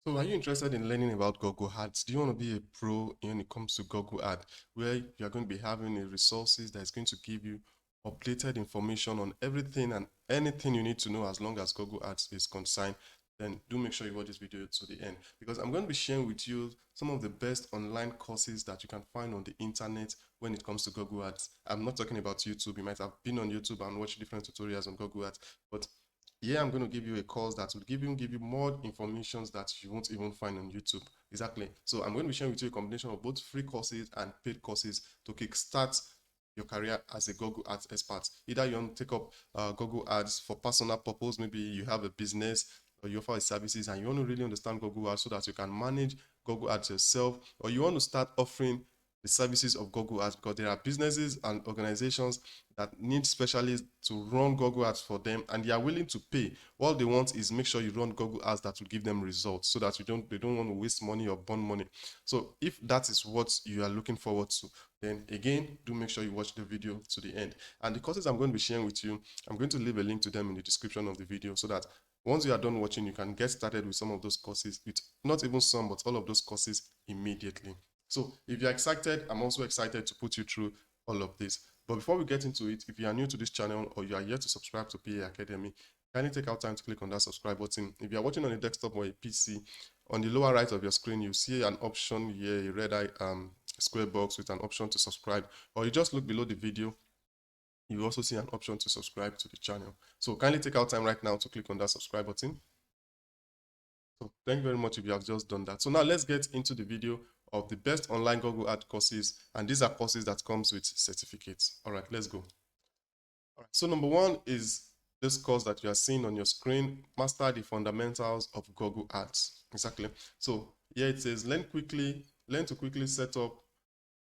So are you interested in learning about Google Ads? Do you want to be a pro when it comes to Google Ads, where you're going to be having a resources that's going to give you updated information on everything and anything you need to know as long as Google Ads is concerned? Then do make sure you watch this video to the end, because I'm going to be sharing with you some of the best online courses that you can find on the internet when it comes to Google Ads. I'm not talking about YouTube. You might have been on YouTube and watched different tutorials on Google Ads, but yeah, I'm going to give you a course that will give you more information that you won't even find on YouTube. Exactly. So I'm going to be sharing with you a combination of both free courses and paid courses to kickstart your career as a Google Ads expert. Either you want to take up Google Ads for personal purpose, maybe you have a business or you offer services and you want to really understand Google Ads so that you can manage Google Ads yourself, or you want to start offering the services of Google Ads, because there are businesses and organizations that need specialists to run Google Ads for them, and they are willing to pay. All they want is make sure you run Google Ads that will give them results, so that they don't want to waste money or burn money. So if that is what you are looking forward to, then again, do make sure you watch the video to the end. And the courses I'm going to be sharing with you, I'm going to leave a link to them in the description of the video, so that once you are done watching, you can get started with some of those courses, with not even some, but all of those courses immediately. So if you're excited, I'm also excited to put you through all of this. But before we get into it, if you are new to this channel or you are yet to subscribe to PA Academy, kindly take out time to click on that subscribe button. If you are watching on a desktop or a PC, on the lower right of your screen, you see an option here, a red eye square box with an option to subscribe. Or you just look below the video, you also see an option to subscribe to the channel. So kindly take out time right now to click on that subscribe button. So thank you very much if you have just done that. So now let's get into the video of the best online Google Ad courses, and these are courses that comes with certificates. All right, let's go. All right, so number one is this course that you are seeing on your screen, Master the Fundamentals of Google Ads. Exactly. So here it says, learn to quickly set up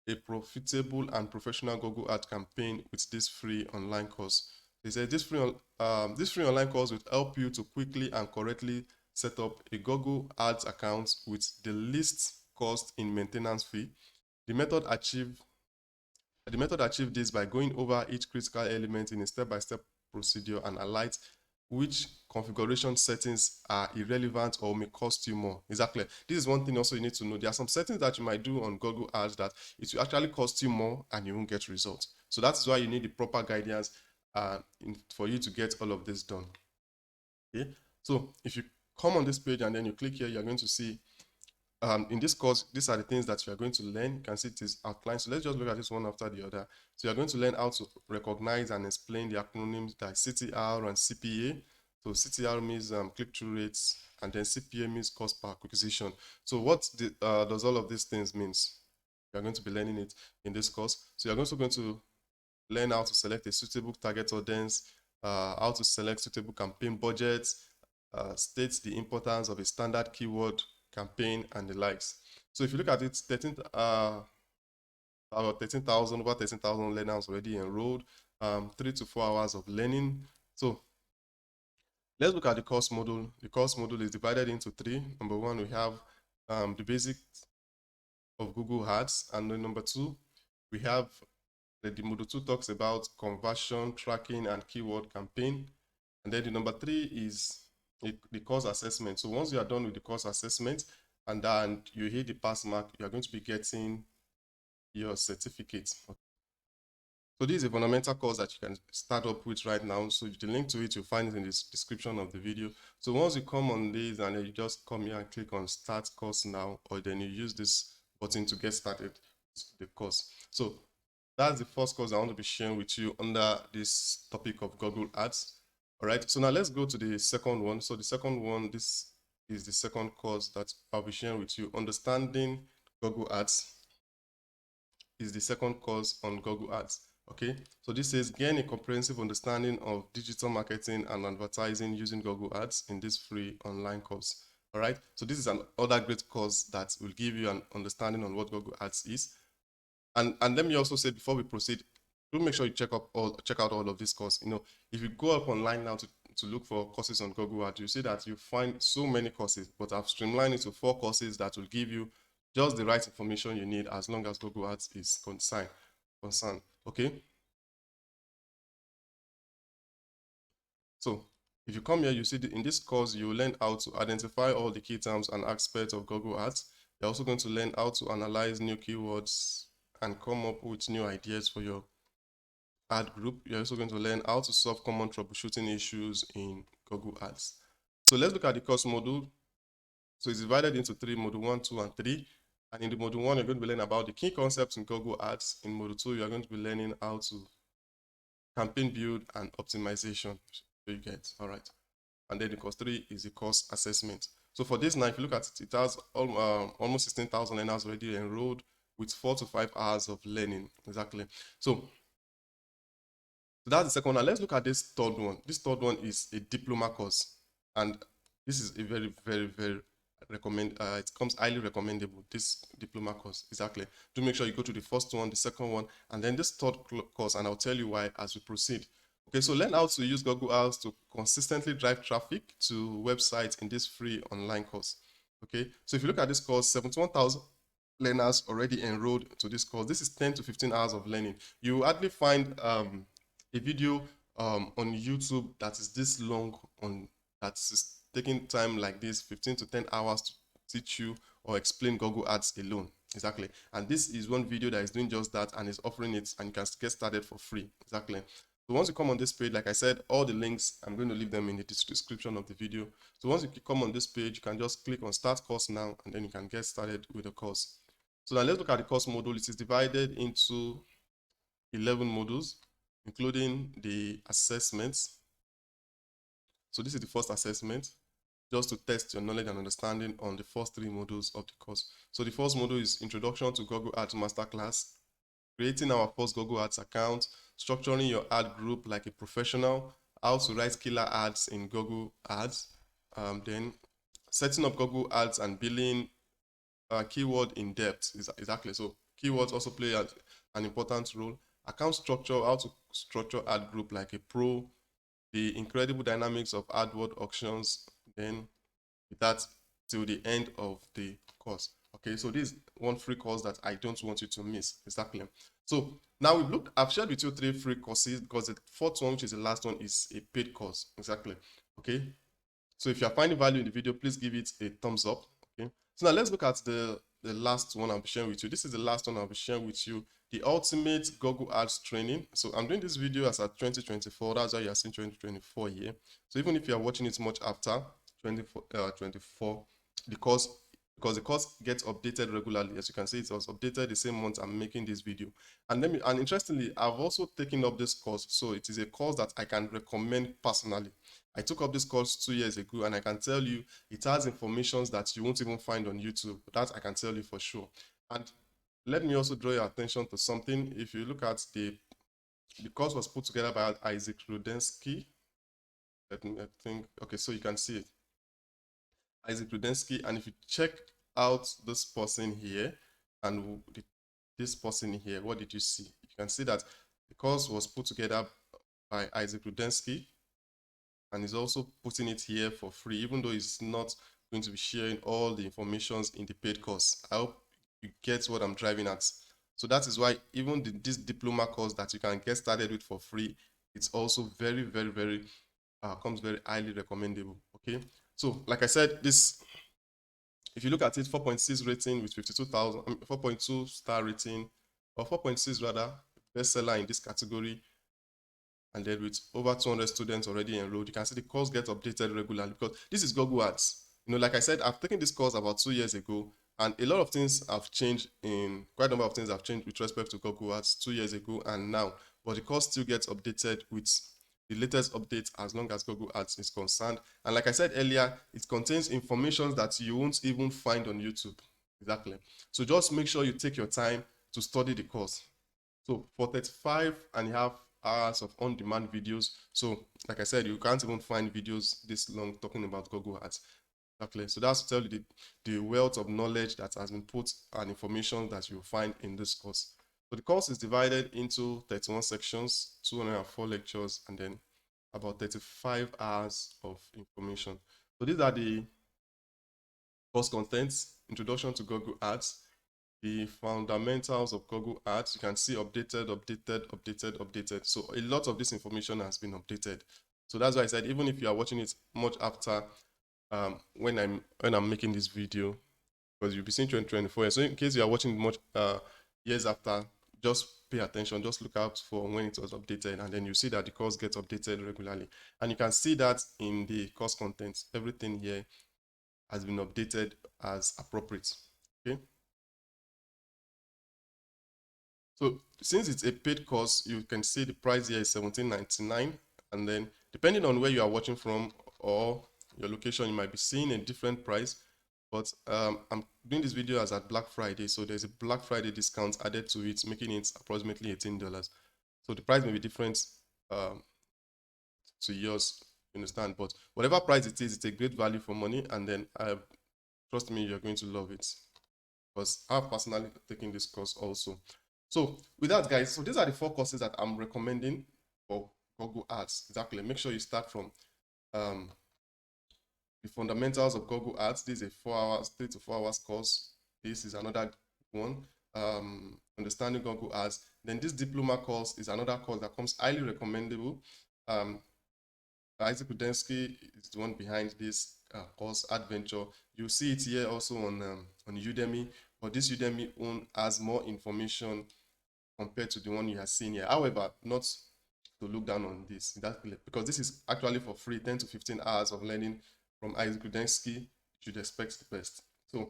a profitable and professional Google Ad campaign with this free online course. They said this free online course will help you to quickly and correctly set up a Google Ads account with the least cost in maintenance fee. The method achieved this by going over each critical element in a step-by-step procedure and highlight which configuration settings are irrelevant or may cost you more. Exactly. This is one thing also you need to know. There are some settings that you might do on Google Ads that it will actually cost you more and you won't get results. So that's why you need the proper guidance for you to get all of this done. Okay. So if you come on this page and then you click here, you're going to see in this course, these are the things that you are going to learn. You can see it is outlined. So let's just look at this one after the other. So you're going to learn how to recognize and explain the acronyms like CTR and CPA. So CTR means click-through rates, and then CPA means cost per acquisition. So what does all of these things means? You're going to be learning it in this course. So you're also going to learn how to select a suitable target audience, how to select suitable campaign budgets, state the importance of a standard keyword campaign, and the likes. So if you look at it, 13,000 over 13,000 learners already enrolled, 3 to 4 hours of learning. So let's look at the course module. The course module is divided into 3. Number 1, we have the basics of Google Ads, and then number 2, we have the module 2 talks about conversion tracking and keyword campaign, and then the number 3 is the course assessment. So once you are done with the course assessment and then you hit the pass mark, you are going to be getting your certificate. So this is a fundamental course that you can start up with right now. So the link to it, you'll find it in the description of the video. So once you come on this and then you just come here and click on start course now, or then you use this button to get started the course. So that's the first course I want to be sharing with you under this topic of Google Ads. All right, so now let's go to the second one. So the second one, this is the second course that I'll be sharing with you. Understanding Google Ads is the second course on Google Ads. Okay, so this says gain a comprehensive understanding of digital marketing and advertising using Google Ads in this free online course. All right, so this is another great course that will give you an understanding on what Google Ads is. And let me also say before we proceed, do make sure you check out all of these courses. You know, if you go up online now to look for courses on Google Ads, you see that you find so many courses, but I've streamlined it to 4 courses that will give you just the right information you need as long as Google Ads is concerned. Okay. So If you come here, you see in this course, you learn how to identify all the key terms and aspects of Google Ads. You're also going to learn how to analyze new keywords and come up with new ideas for your ad group. You're also going to learn how to solve common troubleshooting issues in Google Ads. So let's look at the course module. So it's divided into three: module 1, 2, and 3. And in the module 1, you're going to be learning about the key concepts in Google Ads. In module 2, you're going to be learning how to campaign build and optimization. So you get, all right. And then the course 3 is the course assessment. So for this now, if you look at it, it has almost 16,000 learners already enrolled with 4 to 5 hours of learning. Exactly. So that's the second one. Now let's look at this third one. This third one is a diploma course. And this is a very, very, very it comes highly recommendable, this diploma course. Exactly. Do make sure you go to the first one, the second one, and then this third course, and I'll tell you why as we proceed. Okay, so learn how to use Google Ads to consistently drive traffic to websites in this free online course. Okay, so if you look at this course, 71,000 learners already enrolled to this course. This is 10 to 15 hours of learning. You hardly find a video on YouTube that is this long, that is taking time like this, 15 to 10 hours to teach you or explain Google Ads alone. Exactly. And this is one video that is doing just that and is offering it, and you can get started for free. Exactly. So once you come on this page, like I said, all the links, I'm going to leave them in the description of the video. So once you come on this page, you can just click on start course now, and then you can get started with the course. So now let's look at the course module. It is divided into 11 modules, including the assessments. So this is the first assessment, just to test your knowledge and understanding on the first 3 modules of the course. So the first module is Introduction to Google Ads Masterclass, creating our first Google Ads account, structuring your ad group like a professional, how to write killer ads in Google Ads, then setting up Google Ads and billing, keyword in depth. Exactly. So keywords also play an important role. Account structure, how to structure ad group like a pro, the incredible dynamics of AdWord auctions, then that till the end of the course. Okay, so this is one free course that I don't want you to miss. Exactly. So now I've shared with you 3 free courses, because the fourth one, which is the last one, is a paid course. Exactly. Okay. So if you're finding value in the video, please give it a thumbs up. Okay. So now let's look at the last one I'll be sharing with you. This is the last one I'll be sharing with you, the ultimate Google Ads training. So I'm doing this video as at 2024. That's why you're seeing 2024 here. So even if you're watching it much after 2024, because the course gets updated regularly. As you can see, it was updated the same month I'm making this video. And interestingly, I've also taken up this course. So it is a course that I can recommend personally. I took up this course 2 years ago, and I can tell you it has information that you won't even find on YouTube. That I can tell you for sure. And let me also draw your attention to something. If you look at the course was put together by Isaac Rudensky. Let me think. Okay, so you can see it. Isaac Rudensky, and if you check out this person here and this person here, what did you see? You can see that the course was put together by Isaac Rudensky, and he's also putting it here for free, even though he's not going to be sharing all the informations in the paid course. I hope you get what I'm driving at. So that is why even this diploma course that you can get started with for free, it's also very, very, very comes very highly recommendable. Okay, so like I said, this, if you look at it, 4.6 rating with 52,000, 4.2 star rating, or 4.6 rather, bestseller in this category, and then with over 200 students already enrolled. You can see the course gets updated regularly, because this is Google Ads. You know, like I said, I've taken this course about 2 years ago, and a lot of things have changed, quite a number of things have changed with respect to Google Ads 2 years ago and now, but the course still gets updated with the latest updates as long as Google Ads is concerned. And like I said earlier, it contains information that you won't even find on YouTube. Exactly. So just make sure you take your time to study the course. So for 35.5 hours of on-demand videos. So like I said, you can't even find videos this long talking about Google Ads. Exactly. So that's to tell you the wealth of knowledge that has been put and information that you'll find in this course. So the course is divided into 31 sections, 204 lectures, and then about 35 hours of information. So these are the course contents: Introduction to Google Ads, the fundamentals of Google Ads. You can see updated. So a lot of this information has been updated. So that's why I said, even if you are watching it much after when I'm making this video, because you'll be seeing 2024 years. So in case you are watching much years after, just pay attention, just look out for when it was updated, and then you see that the course gets updated regularly. And you can see that in the course content, everything here has been updated as appropriate. Okay. So since it's a paid course, you can see the price here is $17.99, and then depending on where you are watching from or your location, you might be seeing a different price. But I'm doing this video as at Black Friday, so there's a Black Friday discount added to it, making it approximately $18. So the price may be different um, to yours, you understand? But whatever price it is, it's a great value for money, and then trust me, you're going to love it, because I've personally taken this course also. So with that, guys, so these are the 4 courses that I'm recommending for Google Ads. Exactly. Make sure you start from the fundamentals of Google Ads. This is a 4 hours, 3 to 4 hours course. This is another one. Understanding Google Ads. Then this diploma course is another course that comes highly recommendable. Isaac Rudensky is the one behind this course, Adventure. You see it here also on Udemy, but this Udemy one has more information compared to the one you have seen here. However, not to look down on this, because this is actually for free, 10 to 15 hours of learning from Isaac Rudensky. You should expect the best. So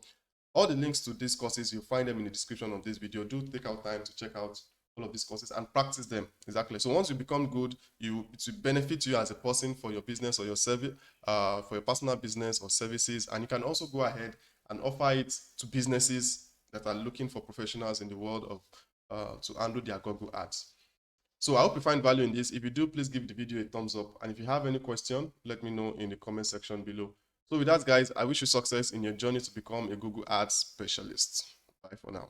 all the links to these courses, you'll find them in the description of this video. Do take out time to check out all of these courses and practice them. Exactly. So once you become good, it will benefit you as a person for your business or your service, for your personal business or services. And you can also go ahead and offer it to businesses that are looking for professionals in the world of to handle their Google Ads. So I hope you find value in this. If you do, please give the video a thumbs up. And if you have any question, let me know in the comment section below. So with that, guys, I wish you success in your journey to become a Google Ads specialist. Bye for now.